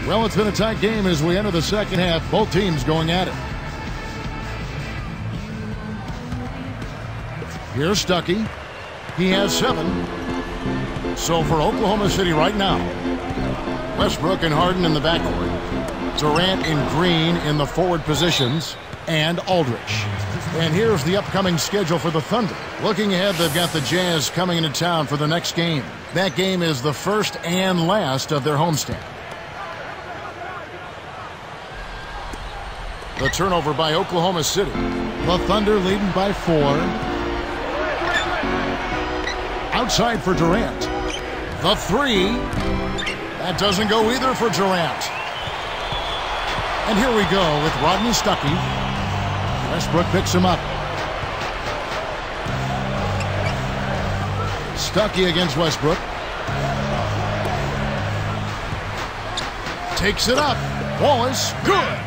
Well, it's been a tight game as we enter the second half. Both teams going at it. Here's Stuckey. He has 7. So for Oklahoma City right now, Westbrook and Harden in the backcourt. Durant and Green in the forward positions. And Aldridge. And here's the upcoming schedule for the Thunder. Looking ahead, they've got the Jazz coming into town for the next game. That game is the first and last of their homestand. The turnover by Oklahoma City. The Thunder leading by 4. Outside for Durant. The 3. That doesn't go either for Durant. And here we go with Rodney Stuckey. Westbrook picks him up. Stuckey against Westbrook. Takes it up. Wallace. Good.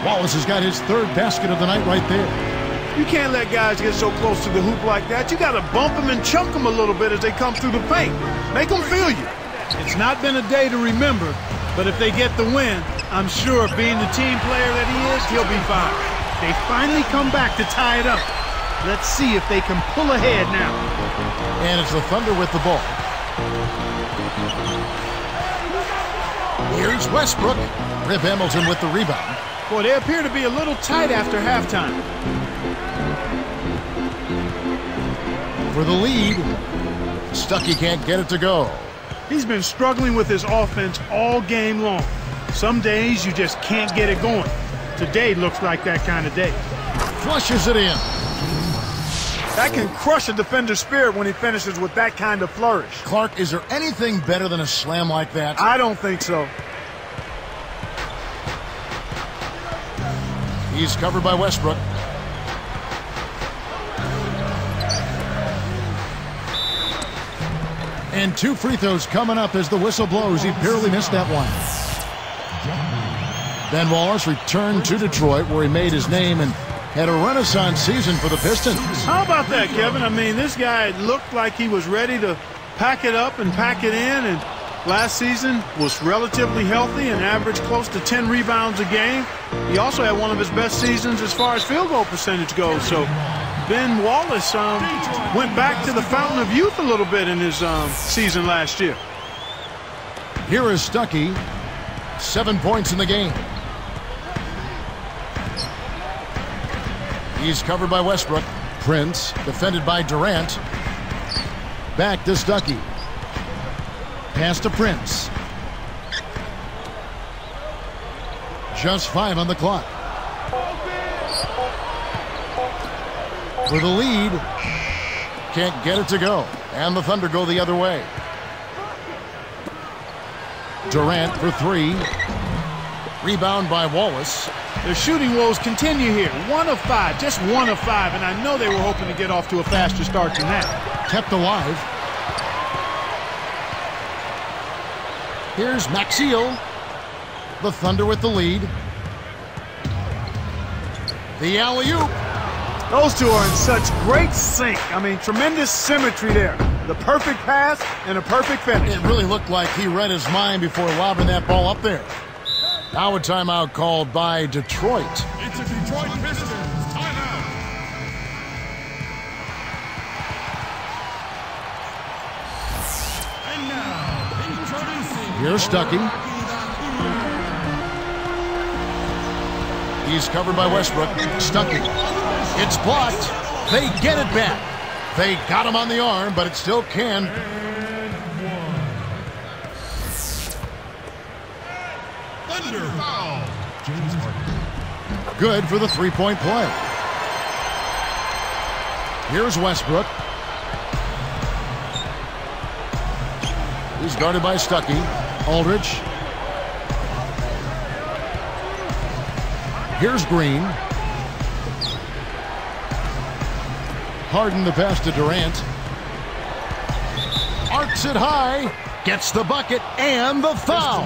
Wallace has got his 3rd basket of the night right there. You can't let guys get so close to the hoop like that. You got to bump them and chunk them a little bit as they come through the paint. Make them feel you. It's not been a day to remember, but if they get the win, I'm sure being the team player that he is, he'll be fine. They finally come back to tie it up. Let's see if they can pull ahead now. And it's the Thunder with the ball. Here's Westbrook. Rip Hamilton with the rebound. Boy, they appear to be a little tight after halftime. For the lead, Stuckey can't get it to go. He's been struggling with his offense all game long. Some days you just can't get it going. Today looks like that kind of day. Flushes it in. That can crush a defender's spirit when he finishes with that kind of flourish. Clark, is there anything better than a slam like that? I don't think so. He's covered by Westbrook. And 2 free throws coming up as the whistle blows. He barely missed that one. Ben Wallace returned to Detroit, where he made his name and had a renaissance season for the Pistons. How about that, Kevin? I mean, this guy looked like he was ready to pack it up and pack it in, and last season was relatively healthy and averaged close to 10 rebounds a game. He also had one of his best seasons as far as field goal percentage goes. So Ben Wallace went back to the fountain of youth a little bit in his season last year. Here is Stuckey. 7 points in the game. He's covered by Westbrook. Prince defended by Durant. Back to Stuckey. Pass to Prince. Just 5 on the clock. For the lead. Can't get it to go. And the Thunder go the other way. Durant for 3. Rebound by Wallace. Their shooting woes continue here. 1 of 5, just 1 of 5. And I know they were hoping to get off to a faster start than that. Kept alive. Here's Maxiel. The Thunder with the lead. The alley-oop. Those two are in such great sync. I mean, tremendous symmetry there. The perfect pass and a perfect finish. It really looked like he read his mind before lobbing that ball up there. Now a timeout called by Detroit. It's a Detroit Pistons timeout. And now, introducing... Here's Stuckey. He's covered by Westbrook. Stuckey. It's blocked. They get it back. They got him on the arm, but it still can. Thunder foul. James Harden. Good for the 3-point play. Here's Westbrook. He's guarded by Stuckey. Aldridge. Here's Green. Harden the pass to Durant. Arcs it high. Gets the bucket and the foul.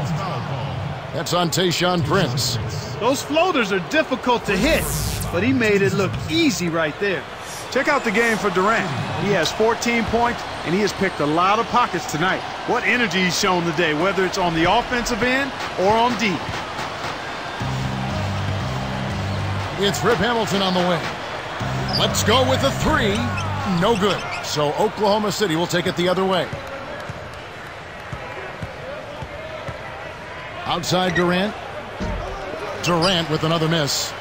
That's on Tayshaun Prince. Those floaters are difficult to hit, but he made it look easy right there. Check out the game for Durant. He has 14 points, and he has picked a lot of pockets tonight. What energy he's shown today, whether it's on the offensive end or on D. It's Rip Hamilton on the wing. Let's go with a three. No good. So Oklahoma City will take it the other way. Outside Durant. Durant with another miss.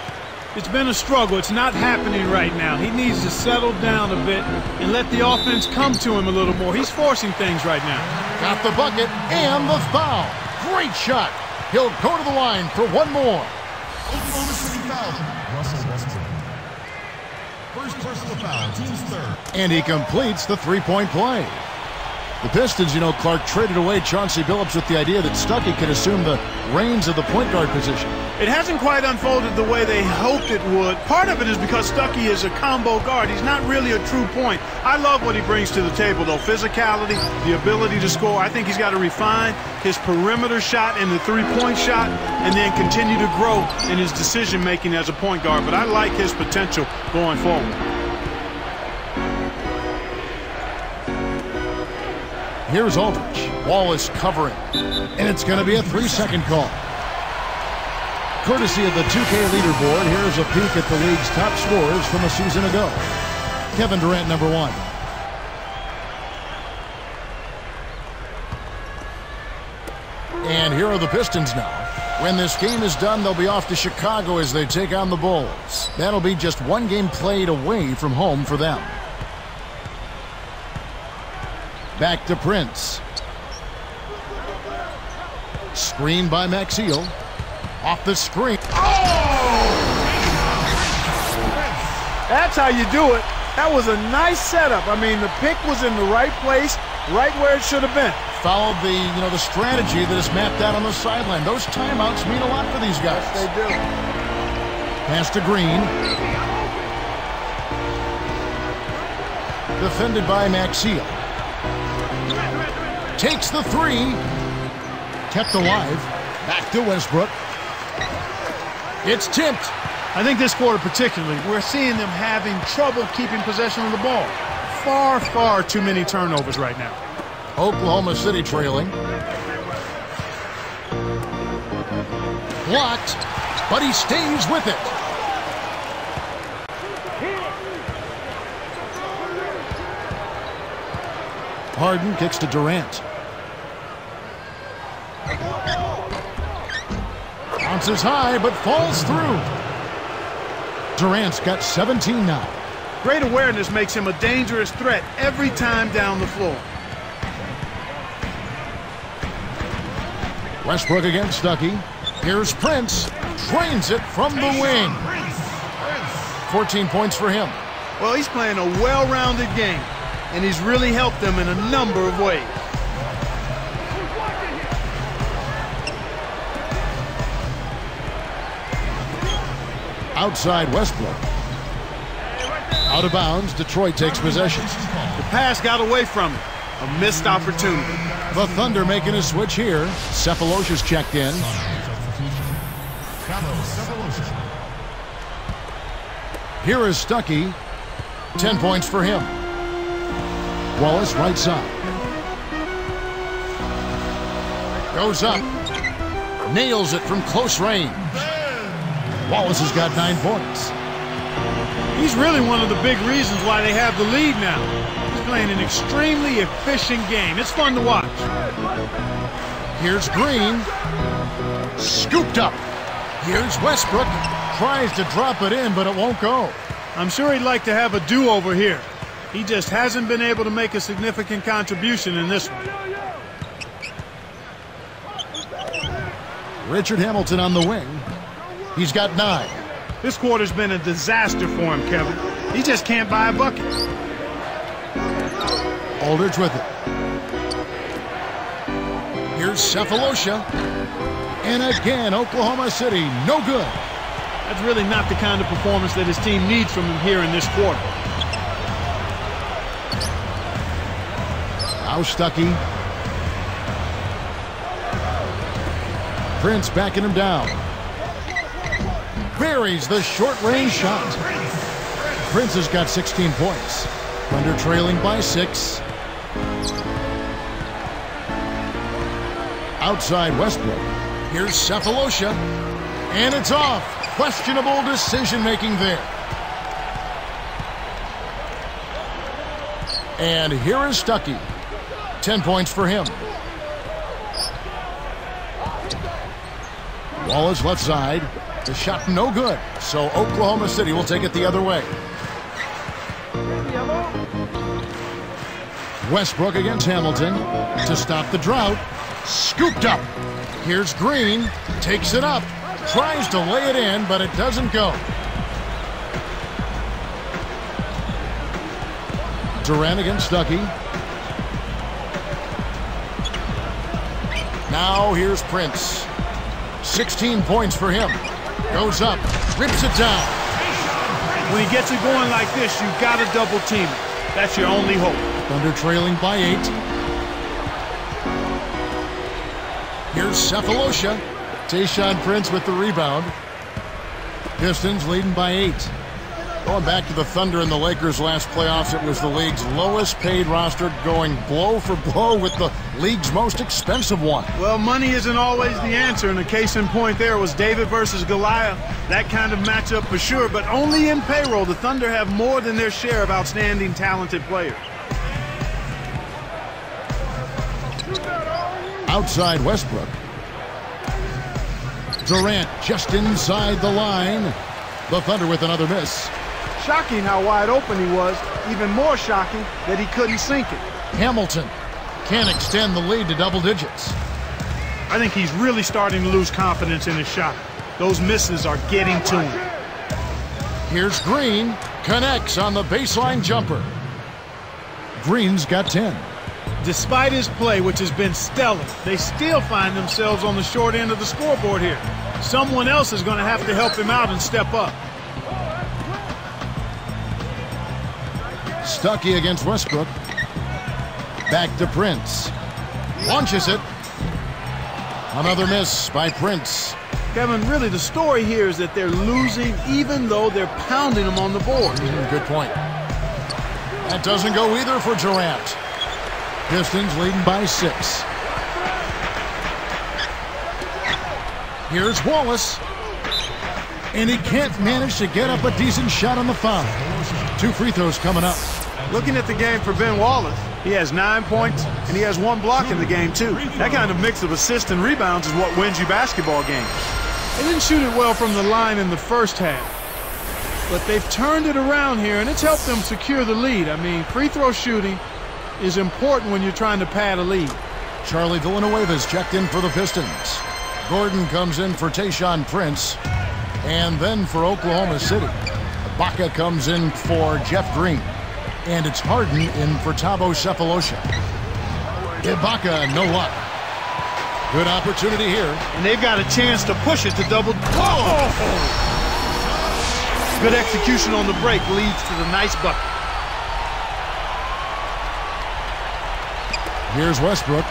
It's been a struggle. It's not happening right now. He needs to settle down a bit and let the offense come to him a little more. He's forcing things right now. Got the bucket and the foul. Great shot. He'll go to the line for one more. Oklahoma City foul. Russell Westbrook. First personal foul, team's third. And he completes the three-point play. The Pistons, you know, Clark, traded away Chauncey Billups with the idea that Stuckey could assume the reins of the point guard position. It hasn't quite unfolded the way they hoped it would. Part of it is because Stuckey is a combo guard. He's not really a true point. I love what he brings to the table, though. Physicality, the ability to score. I think he's got to refine his perimeter shot and the three-point shot and then continue to grow in his decision-making as a point guard. But I like his potential going forward. Here's Aldridge. Wallace covering. And it's going to be a 3-second call. Courtesy of the 2K leaderboard, here's a peek at the league's top scorers from a season ago. Kevin Durant, number 1. And here are the Pistons now. When this game is done, they'll be off to Chicago as they take on the Bulls. That'll be just one game played away from home for them. Back to Prince. Screen by Maxiel. Off the screen. Oh! That's how you do it. That was a nice setup. I mean, the pick was in the right place, right where it should have been. Followed the strategy that is mapped out on the sideline. Those timeouts mean a lot for these guys. Yes, they do. Pass to Green. Defended by Maxiel. Takes the three. Kept alive. Back to Westbrook. It's tipped. I think this quarter particularly, we're seeing them having trouble keeping possession of the ball. Far, far too many turnovers right now. Oklahoma City trailing. Blocked, but he stays with it. Harden kicks to Durant. Bounces high, but falls through. Durant's got 17 now. Great awareness makes him a dangerous threat every time down the floor. Westbrook against Stuckey. Here's Prince. Drains it from the wing. 14 points for him. Well, he's playing a well-rounded game, and he's really helped them in a number of ways. Outside Westbrook. Out of bounds, Detroit takes possession. The pass got away from him. A missed opportunity. The Thunder making a switch here. Cephalosha's checked in. Here is Stuckey. 10 points for him. Wallace right side. Goes up. Nails it from close range. Wallace has got 9 points. He's really one of the big reasons why they have the lead now. He's playing an extremely efficient game. It's fun to watch. Here's Green. Scooped up. Here's Westbrook. Tries to drop it in, but it won't go. I'm sure he'd like to have a do-over here. He just hasn't been able to make a significant contribution in this one. Richard Hamilton on the wing. He's got 9. This quarter's been a disaster for him, Kevin. He just can't buy a bucket. Aldridge with it. Here's Cephalosha. And again, Oklahoma City, no good. That's really not the kind of performance that his team needs from him here in this quarter. Now Stuckey. Prince backing him down. Buries the short-range shot. Prince has got 16 points. Thunder trailing by 6. Outside Westbrook. Here's Cephalosha. And it's off. Questionable decision-making there. And here is Stuckey. 10 points for him. Wallace left side. The shot no good. So Oklahoma City will take it the other way. Westbrook against Hamilton to stop the drought. Scooped up. Here's Green. Takes it up. Tries to lay it in, but it doesn't go. Durant against Stuckey. Now here's Prince. 16 points for him. Goes up. Rips it down. When he gets it going like this, you've got to double team it. That's your only hope. Thunder trailing by 8. Here's Cephalosha. Tayshaun Prince with the rebound. Pistons leading by 8. Going back to the Thunder and the Lakers last playoffs, it was the league's lowest paid roster, going blow for blow with the league's most expensive one. Well, money isn't always the answer, and the case in point there was David versus Goliath. That kind of matchup for sure, but only in payroll. The Thunder have more than their share of outstanding, talented players. Outside Westbrook. Durant just inside the line. The Thunder with another miss. Shocking how wide open he was. Even more shocking that he couldn't sink it. Hamilton can't extend the lead to double digits. I think he's really starting to lose confidence in his shot. Those misses are getting to him. Here's Green. Connects on the baseline jumper. Green's got 10. Despite his play, which has been stellar, they still find themselves on the short end of the scoreboard here. Someone else is going to have to help him out and step up. Stuckey against Westbrook. Back to Prince. Launches it. Another miss by Prince. Kevin, really the story here is that they're losing even though they're pounding them on the board. Good point. That doesn't go either for Durant. Pistons leading by 6. Here's Wallace. And he can't manage to get up a decent shot on the foul. 2 free throws coming up. Looking at the game for Ben Wallace, he has 9 points, and he has 1 block in the game, too. That kind of mix of assists and rebounds is what wins you basketball games. They didn't shoot it well from the line in the first half, but they've turned it around here, and it's helped them secure the lead. I mean, free throw shooting is important when you're trying to pad a lead. Charlie Villanueva's checked in for the Pistons. Gordon comes in for Tayshaun Prince. And then for Oklahoma City, Ibaka comes in for Jeff Green. And it's Harden in for Thabo Cephalosha. Ibaka, no luck. Good opportunity here. And they've got a chance to push it to double. Oh! Good execution on the break leads to the nice bucket. Here's Westbrook.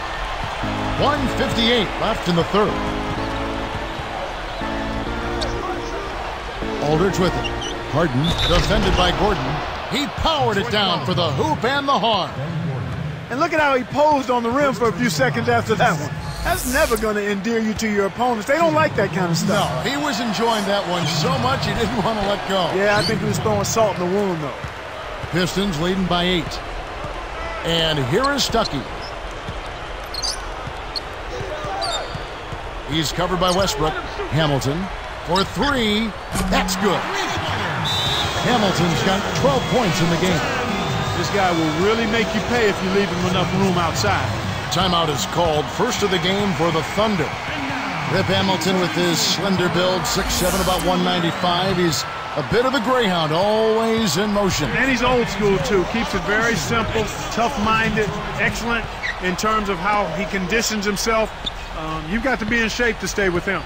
1:58 left in the third. Aldridge with it. Harden defended by Gordon. He powered it down for the hoop and the harm. And look at how he posed on the rim for a few seconds after that one. That's never going to endear you to your opponents. They don't like that kind of stuff. No, he was enjoying that one so much he didn't want to let go. Yeah, I think he was throwing salt in the wound, though. Pistons leading by 8. And here is Stuckey. He's covered by Westbrook. Hamilton for 3. That's good. Hamilton's got 12 points in the game. This guy will really make you pay if you leave him enough room outside. Timeout is called. First of the game for the Thunder. Rip Hamilton with his slender build, 6'7", about 195. He's a bit of a greyhound, always in motion. And he's old school, too. Keeps it very simple, tough-minded, excellent in terms of how he conditions himself. You've got to be in shape to stay with him.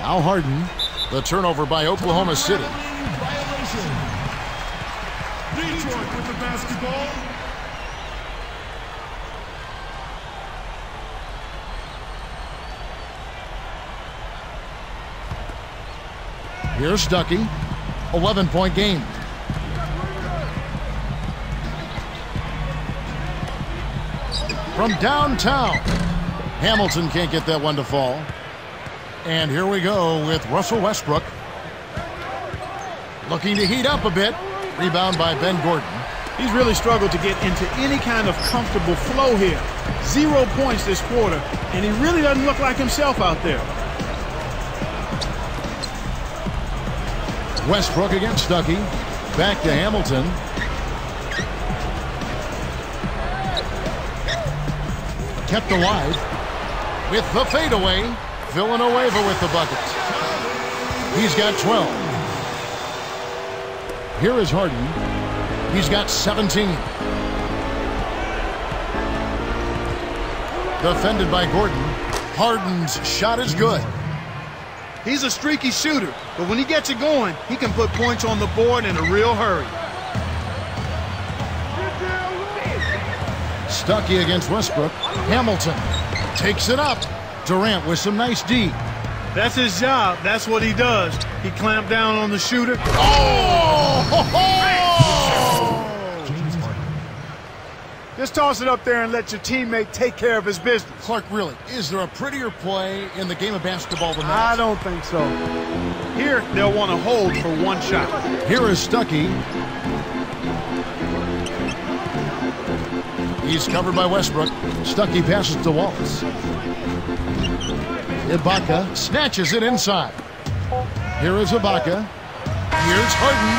Now Harden. The turnover by Oklahoma City. Violation. Detroit with the basketball. Here's Stuckey. 11-point game. from downtown. Hamilton can't get that one to fall. And here we go with Russell Westbrook. Looking to heat up a bit. Rebound by Ben Gordon. He's really struggled to get into any kind of comfortable flow here. 0 points this quarter, and he really doesn't look like himself out there. Westbrook against Stuckey. Back to Hamilton. Kept alive with the fadeaway. Villanueva with the bucket. He's got 12. Here is Harden. He's got 17. Defended by Gordon. Harden's shot is good. He's a streaky shooter, but when he gets it going, he can put points on the board in a real hurry. Stuckey against Westbrook. Hamilton takes it up. Durant with some nice D. That's his job. That's what he does. He clamped down on the shooter. Just toss it up there and let your teammate take care of his business. Clark, really, is there a prettier play in the game of basketball than that? I don't think so. Here, they'll want to hold for one shot. Here is Stuckey. He's covered by Westbrook. Stuckey passes to Wallace. Ibaka snatches it inside. Here is Ibaka. Here's Harden.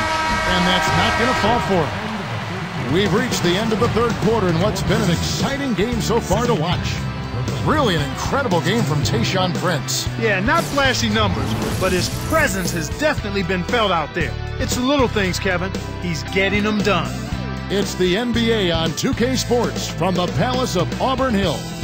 And that's not going to fall for him. We've reached the end of the third quarter in what's been an exciting game so far to watch. Really an incredible game from Tayshaun Prince. Yeah, not flashy numbers, but his presence has definitely been felt out there. It's the little things, Kevin. He's getting them done. It's the NBA on 2K Sports from the Palace of Auburn Hills.